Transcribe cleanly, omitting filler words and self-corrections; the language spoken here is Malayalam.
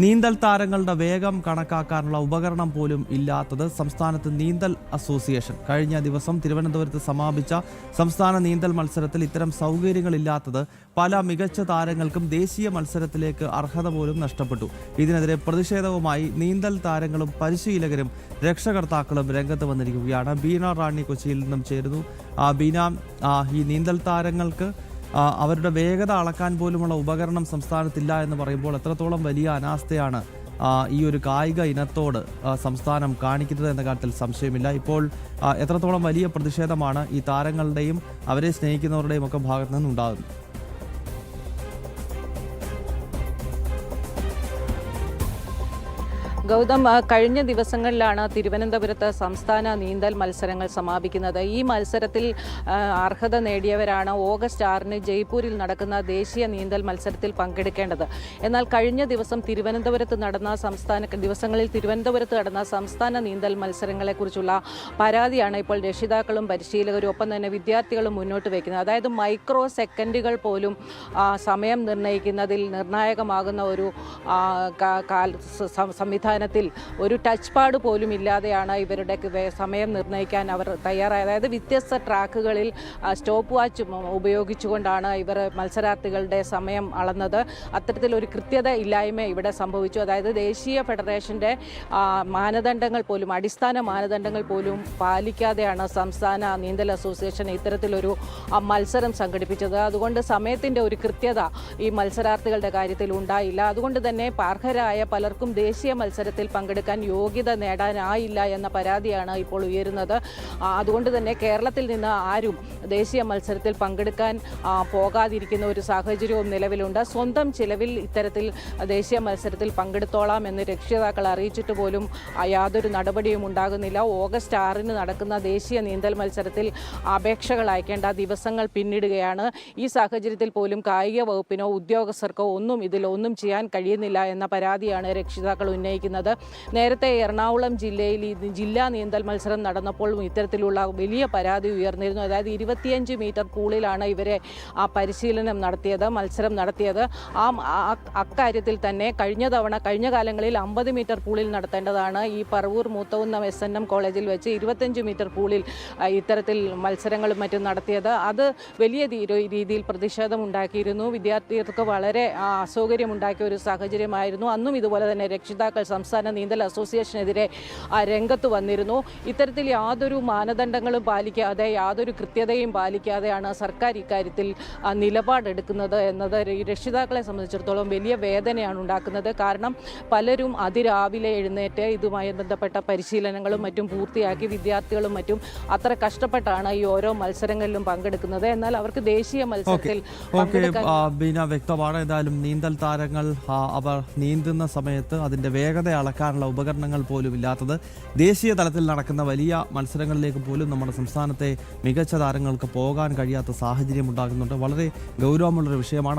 നീന്തൽ താരങ്ങളുടെ വേഗം കണക്കാക്കാനുള്ള ഉപകരണം പോലും ഇല്ലാത്തത് സംസ്ഥാനത്ത് നീന്തൽ അസോസിയേഷൻ. കഴിഞ്ഞ ദിവസം തിരുവനന്തപുരത്ത് സമാപിച്ച സംസ്ഥാന നീന്തൽ മത്സരത്തിൽ ഇത്തരം സൗകര്യങ്ങളില്ലാത്തത് പല മികച്ച താരങ്ങൾക്കും ദേശീയ മത്സരത്തിലേക്ക് അർഹത പോലും നഷ്ടപ്പെട്ടു. ഇതിനെതിരെ പ്രതിഷേധവുമായി നീന്തൽ താരങ്ങളും പരിശീലകരും രക്ഷകർത്താക്കളും രംഗത്ത് വന്നിരിക്കുകയാണ്. ബീന റാണി കൊച്ചിയിൽ നിന്നും ചേരുന്നു. ബീന, ഈ നീന്തൽ താരങ്ങൾക്ക് അവരുടെ വേഗത അളക്കാൻ പോലുമുള്ള ഉപകരണം സംസ്ഥാനത്തില്ല എന്ന് പറയുമ്പോൾ എത്രത്തോളം വലിയ അനാസ്ഥയാണ് ഈ ഒരു കായിക ഇനത്തോട് സംസ്ഥാനം കാണിക്കുന്നത് എന്ന കാര്യത്തിൽ സംശയമില്ല. ഇപ്പോൾ എത്രത്തോളം വലിയ പ്രതിഷേധമാണ് ഈ താരങ്ങളുടെയും അവരെ സ്നേഹിക്കുന്നവരുടെയും ഒക്കെ ഭാഗത്തു നിന്നുണ്ടാകുന്നത്? ഗൗതം, കഴിഞ്ഞ ദിവസങ്ങളിലാണ് തിരുവനന്തപുരത്ത് സംസ്ഥാന നീന്തൽ മത്സരങ്ങൾ സമാപിക്കുന്നത്. ഈ മത്സരത്തിൽ അർഹത നേടിയവരാണ് ഓഗസ്റ്റ് 6-ന് ജയ്പൂരിൽ നടക്കുന്ന ദേശീയ നീന്തൽ മത്സരത്തിൽ പങ്കെടുക്കേണ്ടത്. എന്നാൽ കഴിഞ്ഞ ദിവസം തിരുവനന്തപുരത്ത് നടന്ന സംസ്ഥാന നീന്തൽ മത്സരങ്ങളെക്കുറിച്ചുള്ള പരാതിയാണ് ഇപ്പോൾ രക്ഷിതാക്കളും പരിശീലകരും ഒപ്പം തന്നെ വിദ്യാർത്ഥികളും മുന്നോട്ട് വയ്ക്കുന്നത്. അതായത് മൈക്രോ സെക്കൻഡുകൾ പോലും സമയം നിർണ്ണയിക്കുന്നതിൽ നിർണായകമാകുന്ന ഒരു സംവിധാനം ഒരു ടച്ച് പാഡ് പോലും ഇല്ലാതെയാണ് ഇവരുടെ സമയം നിർണ്ണയിക്കാൻ അവർ തയ്യാറായത്. അതായത് വ്യത്യസ്ത ട്രാക്കുകളിൽ സ്റ്റോപ്പ് വാച്ച് ഉപയോഗിച്ചുകൊണ്ടാണ് ഇവർ മത്സരാർത്ഥികളുടെ സമയം അളന്നത്. അത്തരത്തിലൊരു കൃത്യത ഇല്ലായ്മ ഇവിടെ സംഭവിച്ചു. അതായത് ദേശീയ ഫെഡറേഷൻ്റെ മാനദണ്ഡങ്ങൾ പോലും അടിസ്ഥാന മാനദണ്ഡങ്ങൾ പോലും പാലിക്കാതെയാണ് സംസ്ഥാന നീന്തൽ അസോസിയേഷൻ ഇത്തരത്തിലൊരു മത്സരം സംഘടിപ്പിച്ചത്. അതുകൊണ്ട് സമയത്തിൻ്റെ ഒരു കൃത്യത ഈ മത്സരാർത്ഥികളുടെ കാര്യത്തിൽ ഉണ്ടായില്ല. അതുകൊണ്ട് തന്നെ അർഹരായ പലർക്കും ദേശീയ മത്സരത്തിൽ പങ്കെടുക്കാൻ യോഗ്യത നേടാനായില്ല എന്ന പരാതിയാണ് ഇപ്പോൾ ഉയരുന്നത്. അതുകൊണ്ട് തന്നെ കേരളത്തിൽ നിന്ന് ആരും ദേശീയ മത്സരത്തിൽ പങ്കെടുക്കാൻ പോകാതിരിക്കുന്ന ഒരു സാഹചര്യവും നിലവിലുണ്ട്. സ്വന്തം ചിലവിൽ ഇത്തരത്തിൽ ദേശീയ മത്സരത്തിൽ പങ്കെടുത്തോളാം എന്ന് രക്ഷിതാക്കൾ അറിയിച്ചിട്ട് പോലും യാതൊരു നടപടിയും ഉണ്ടാകുന്നില്ല. ഓഗസ്റ്റ് 6-ന് നടക്കുന്ന ദേശീയ നീന്തൽ മത്സരത്തിൽ അപേക്ഷകൾ അയക്കേണ്ട ദിവസങ്ങൾ പിന്നിടുകയാണ്. ഈ സാഹചര്യത്തിൽ പോലും കായിക വകുപ്പിനോ ഉദ്യോഗസ്ഥർക്കോ ഇതിലൊന്നും ചെയ്യാൻ കഴിയുന്നില്ല എന്ന പരാതിയാണ് രക്ഷിതാക്കൾ ഉന്നയിക്കുന്നത്. നേരത്തെ എറണാകുളം ജില്ലയിൽ ജില്ലാ നീന്തൽ മത്സരം നടന്നപ്പോൾ ഇത്തരത്തിലുള്ള വലിയ പരാതി ഉയർന്നിരുന്നു. അതായത് 25 മീറ്റർ പൂളിലാണ് ഇവരെ മത്സരം നടത്തിയത്. അക്കാര്യത്തിൽ തന്നെ കഴിഞ്ഞ കാലങ്ങളിൽ 50 മീറ്റർ പൂളിൽ നടത്തേണ്ടതാണ് ഈ പറവൂർ മൂത്തകുന്നം SNM കോളേജിൽ വെച്ച് 25 മീറ്റർ പൂളിൽ ഇത്തരത്തിൽ മത്സരങ്ങളും മറ്റും നടത്തിയത്. അത് വലിയ രീതിയിൽ പ്രതിഷേധമുണ്ടാക്കിയിരുന്നു. വിദ്യാർത്ഥികൾക്ക് വളരെ അസൗകര്യമുണ്ടാക്കിയ ഒരു സാഹചര്യമായിരുന്നു. അന്നും ഇതുപോലെ തന്നെ രക്ഷിതാക്കൾ സംസ്ഥാന നീന്തൽ അസോസിയേഷനെതിരെ രംഗത്ത് വന്നിരുന്നു. ഇത്തരത്തിൽ യാതൊരു മാനദണ്ഡങ്ങളും പാലിക്കാതെ യാതൊരു കൃത്യതയും പാലിക്കാതെയാണ് സർക്കാർ ഇക്കാര്യത്തിൽ നിലപാടെടുക്കുന്നത് എന്നത് രക്ഷിതാക്കളെ സംബന്ധിച്ചിടത്തോളം വലിയ വേദനയാണ് ഉണ്ടാക്കുന്നത്. കാരണം പലരും അതിരാവിലെ എഴുന്നേറ്റ് ഇതുമായി ബന്ധപ്പെട്ട പരിശീലനങ്ങളും മറ്റും പൂർത്തിയാക്കി വിദ്യാർത്ഥികളും മറ്റും അത്ര കഷ്ടപ്പെട്ടാണ് ഈ ഓരോ മത്സരങ്ങളിലും പങ്കെടുക്കുന്നത്. എന്നാൽ അവർക്ക് ദേശീയ മത്സരത്തിൽ വ്യക്തമാണ്. ഏതായാലും നീന്തൽ താരങ്ങൾ അവർ നീന്തുന്ന സമയത്ത് അതിന്റെ വേഗത അളക്കാനുള്ള ഉപകരണങ്ങൾ പോലും ഇല്ലാത്തത് ദേശീയ തലത്തിൽ നടക്കുന്ന വലിയ മത്സരങ്ങളിലേക്ക് പോലും നമ്മുടെ സംസ്ഥാനത്തെ മികച്ച താരങ്ങൾക്ക് പോകാൻ കഴിയാത്ത സാഹചര്യം ഉണ്ടാകുന്നുണ്ട്. വളരെ ഗൗരവമുള്ളൊരു വിഷയമാണ്.